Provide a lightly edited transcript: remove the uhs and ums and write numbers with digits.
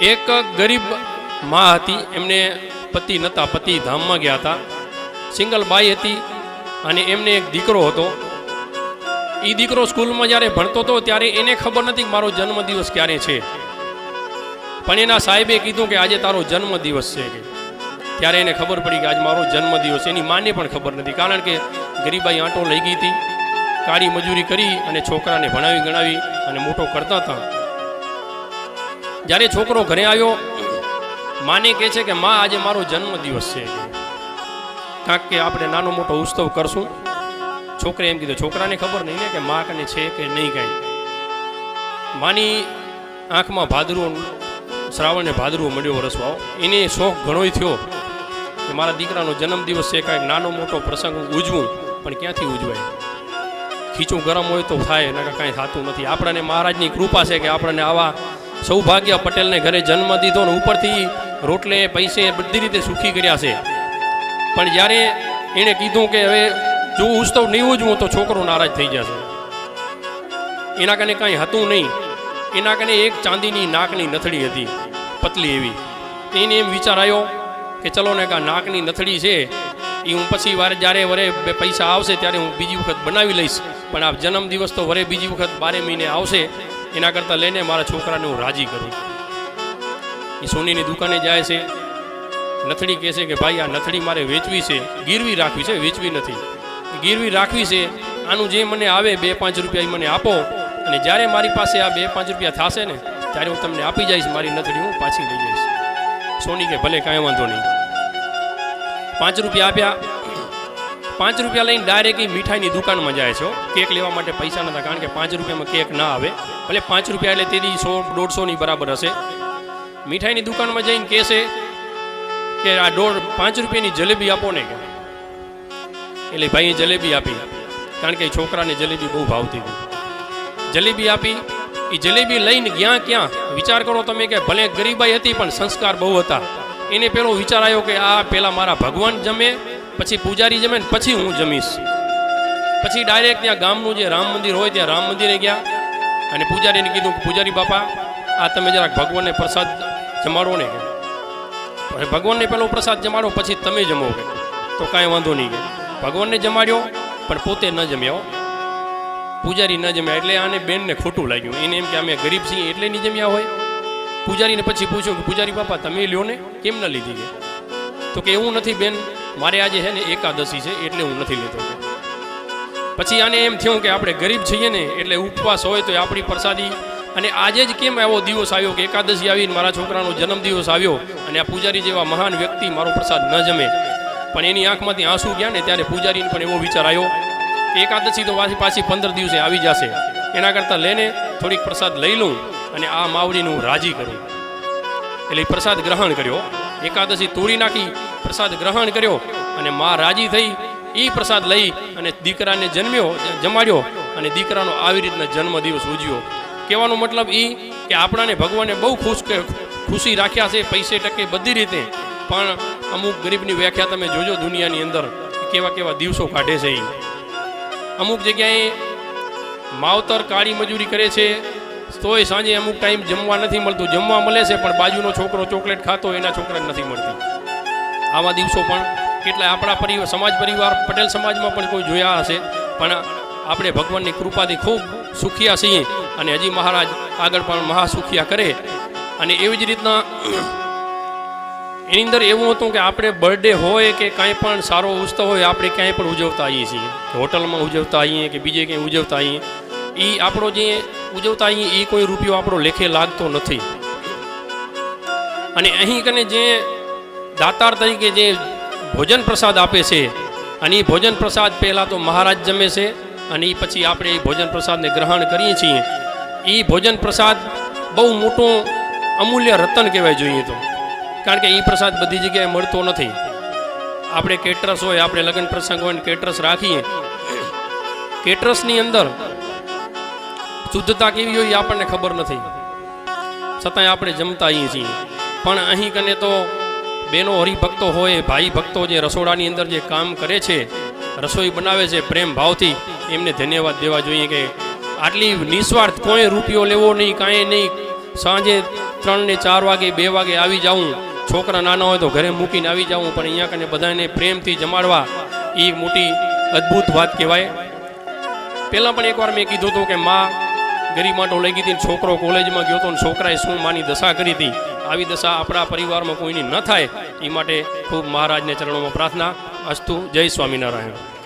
એક ગરીબ માં હતી, એમને પતિ નહોતા, પતિ ધામમાં ગયા હતા, સિંગલ બાઈ હતી અને એમને એક દીકરો હતો. એ દીકરો સ્કૂલમાં જ્યારે ભણતો હતો ત્યારે એને ખબર નથી કે મારો જન્મદિવસ ક્યારે છે, પણ એના સાહેબે કીધું કે આજે તારો જન્મદિવસ છે કે ત્યારે એને ખબર પડી કે આજ મારો જન્મદિવસ. એની માને પણ ખબર નથી, કારણ કે ગરીબાઈ આંટો લઈ ગઈ હતી, કાળી મજૂરી કરી અને છોકરાને ભણાવી ગણાવી અને મોટો કરતા હતા. જ્યારે છોકરો ઘરે આવ્યો, માને કહે છે કે માં આજે મારો જન્મદિવસ છે, કાંક કે આપણે નાનો મોટો ઉત્સવ કરશું. છોકરે એમ કીધું, છોકરાને ખબર નહીં ને કે માં કને છે કે નહીં કાંઈ. માની આંખમાં ભાદરવો, શ્રાવણને ભાદરવો મળ્યો વરસવા. એને શોખ ઘણોય થયો કે મારા દીકરાનો જન્મદિવસ છે, કાંઈક નાનો મોટો પ્રસંગ ઉજવું, પણ ક્યાંથી ઉજવાય? ખીચું ગરમ હોય તો થાય, એના કાંઈ થતું નથી. આપણને મહારાજની કૃપા છે કે આપણને આવા સૌભાગ્ય પટેલને ઘરે જન્મ દીધો ને ઉપરથી રોટલે પૈસે બધી રીતે સુખી કર્યા છે. પણ જ્યારે એણે કીધું કે હવે જો ઉત્સવ નહીં ઉજવું તો છોકરો નારાજ થઈ જશે, એના કને કાંઈ હતું નહીં. એના કને એક ચાંદીની નાકની નથડી હતી, પતલી એવી. એને એમ વિચાર આવ્યો કે ચલો ને કા નાકની નથડી છે એ હું પછી વાર જ્યારે વરે પૈસા આવશે ત્યારે હું બીજી વખત બનાવી લઈશ, પણ આ જન્મદિવસ તો વરે બીજી વખત 12 મહિને આવશે, એના કરતાં લઈને મારા છોકરાને હું રાજી કરું. એ સોનીની દુકાને જાય છે, નથડી કહે છે કે ભાઈ આ નથડી મારે વેચવી છે, ગીરવી રાખવી છે, વેચવી નથી, ગીરવી રાખવી છે. આનું જે મને આવે 2-5 રૂપિયા મને આપો, અને જ્યારે મારી પાસે આ 2-5 રૂપિયા થશે ને ત્યારે હું તમને આપી જઈશ, મારી નથડી હું પાછી લઈ જઈશ. સોની કે ભલે કાંઈ વાંધો નહીં. 5 રૂપિયા આપ્યા. 5 રૂપિયા લઈને ડાયરેક્ટ એ મીઠાઈની દુકાનમાં જાય છે. કેક લેવા માટે પૈસા નતા, કારણ કે 5 રૂપિયામાં કેક ના આવે. ભલે 5 રૂપિયા એટલે તેથી 100-150 ની બરાબર હશે. મીઠાઈની દુકાનમાં જઈને કહેશે કે આ 5 રૂપિયાની જલેબી આપો ને. એટલે ભાઈએ જલેબી આપી, કારણ કે છોકરાને જલેબી બહુ ભાવતી હતી. જલેબી આપી. એ જલેબી લઈને ગયા ક્યાં? વિચાર કરો તમે કે ભલે ગરીબાઈ હતી પણ સંસ્કાર બહુ હતા. એને પેલો વિચાર આવ્યો કે આ પહેલાં મારા ભગવાન જમે, પછી પૂજારી જમે ને પછી હું જમીશ. પછી ડાયરેક્ટ ત્યાં ગામનું જે રામ મંદિર હોય ત્યાં રામ મંદિરે ગયા અને પૂજારીને કીધું કે પૂજારી બાપા આ તમે જરાક ભગવાનને પ્રસાદ જમાડો ને કે ભગવાનને પેલો પ્રસાદ જમાડો પછી તમે જમો કે તો કાંઈ વાંધો નહીં કે ભગવાનને જમાડ્યો પણ પોતે ન જમ્યો, પૂજારી ન જમ્યા. એટલે આને બેનને ખોટું લાગ્યું. એને એમ કે અમે ગરીબ છીએ એટલે નહીં જમ્યા હોય. પૂજારીને પછી પૂછ્યું કે પૂજારી બાપા તમે લ્યો ને, કેમ ન લીધી કે? તો કે એવું નથી બેન, મારે આજે છે ને એકાદશી છે એટલે હું નથી લેતો. પછી આને એમ થયું કે આપણે ગરીબ છીએ ને એટલે ઉપવાસ હોય તો આપણી પ્રસાદી, અને આજે જ કેમ એવો દિવસ આવ્યો કે એકાદશી આવીને મારા છોકરાનો જન્મદિવસ આવ્યો અને આ પૂજારી જેવા મહાન વ્યક્તિ મારો પ્રસાદ ન જમે. પણ એની આંખમાંથી આંસુ ગયા ને ત્યારે પૂજારીને પણ એવો વિચાર આવ્યો કે એકાદશી તો પાછી 15 દિવસે આવી જશે, એના કરતાં લઈને થોડીક પ્રસાદ લઈ લઉં અને આ માવડીને હું રાજી કરું. એટલે પ્રસાદ ગ્રહણ કર્યો. એકાદશી તોડી નાખી, પ્રસાદ ગ્રહણ કર્યો અને મા રાજી થઈ. એ પ્રસાદ લઈ અને દીકરાને જમાડ્યો અને દીકરાનો આવી રીતના જન્મદિવસ ઉજવ્યો. કહેવાનો મતલબ એ કે આપણાને ભગવાને બહુ ખુશી રાખ્યા છે, પૈસે ટકે બધી રીતે. પણ અમુક ગરીબની વ્યાખ્યા તમે જોજો દુનિયાની અંદર કેવા કેવા દિવસો કાઢે છે. એ અમુક જગ્યાએ માવતર કાળી મજૂરી કરે છે તોય સાંજે અમુક ટાઈમ જમવા નથી મળતું. જમવા મળે છે પણ બાજુનો છોકરો ચોકલેટ ખાતો એના છોકરાને નથી મળતી. આવા દિવસો પણ કેટલા આપણા સમાજ પરિવાર પટેલ સમાજમાં પણ કોઈ જોયા હશે. પણ આપણે ભગવાનની કૃપાથી ખૂબ સુખિયા છીએ અને હજી મહારાજ આગળ પણ મહાસુખિયા કરે. અને એવી જ રીતના એની અંદર એવું હતું કે આપણે બર્થડે હોય કે કાંઈ પણ સારો ઉત્સવ હોય આપણે ક્યાંય પણ ઉજવતા આવીએ છીએ, હોટલમાં ઉજવતા આવીએ કે બીજે ક્યાંય ઉજવતા આવીએ. એ આપણો જે ઉજવતા આવીએ એ કોઈ રૂપિયો આપણો લેખે લાગતો નથી. અને અહીં કને જે દાતાર તરીકે જે ભોજન પ્રસાદ આપે છે અને એ ભોજન પ્રસાદ પહેલાં તો મહારાજ જમે છે અને એ પછી આપણે એ ભોજન પ્રસાદને ગ્રહણ કરીએ છીએ. એ ભોજન પ્રસાદ બહુ મોટું અમૂલ્ય રતન કહેવાય જોઈએ તો, કારણ કે એ પ્રસાદ બધી જગ્યાએ મળતો નથી. આપણે કેટરસ હોય, આપણે લગ્ન પ્રસંગ હોય કેટરસ રાખીએ, કેટરસની અંદર શુદ્ધતા કેવી હોય આપણને ખબર નથી, છતાંય આપણે જમતા આવીએ છીએ. પણ અહીં કને તો બહેનો હરિભક્તો હોય, ભાઈ ભક્તો જે રસોડાની અંદર જે કામ કરે છે, રસોઈ બનાવે છે પ્રેમ ભાવથી, એમને ધન્યવાદ દેવા જોઈએ કે આટલી નિસ્વાર્થ કોઈ રૂપિયો લેવો નહીં, કાંઈ નહીં, સાંજે 3 ને 4 વાગે 2 વાગે આવી જાઉં, છોકરા નાના હોય તો ઘરે મૂકીને આવી જાઉં, પણ અહીંયા કને બધાને પ્રેમથી જમાડવા એ મોટી અદ્ભુત વાત કહેવાય. પહેલાં પણ એકવાર મેં કીધું હતું કે માં ગરીબ માટો લઈ ગઈ હતી, છોકરો કોલેજમાં ગયો હતો, છોકરાએ શું માની દશા કરી હતી. આવી દશા આપણા પરિવારમાં કોઈની ન થાય એ માટે ખૂબ મહારાજને ચરણોમાં પ્રાર્થના. અસ્તુ. જય સ્વામિનારાયણ.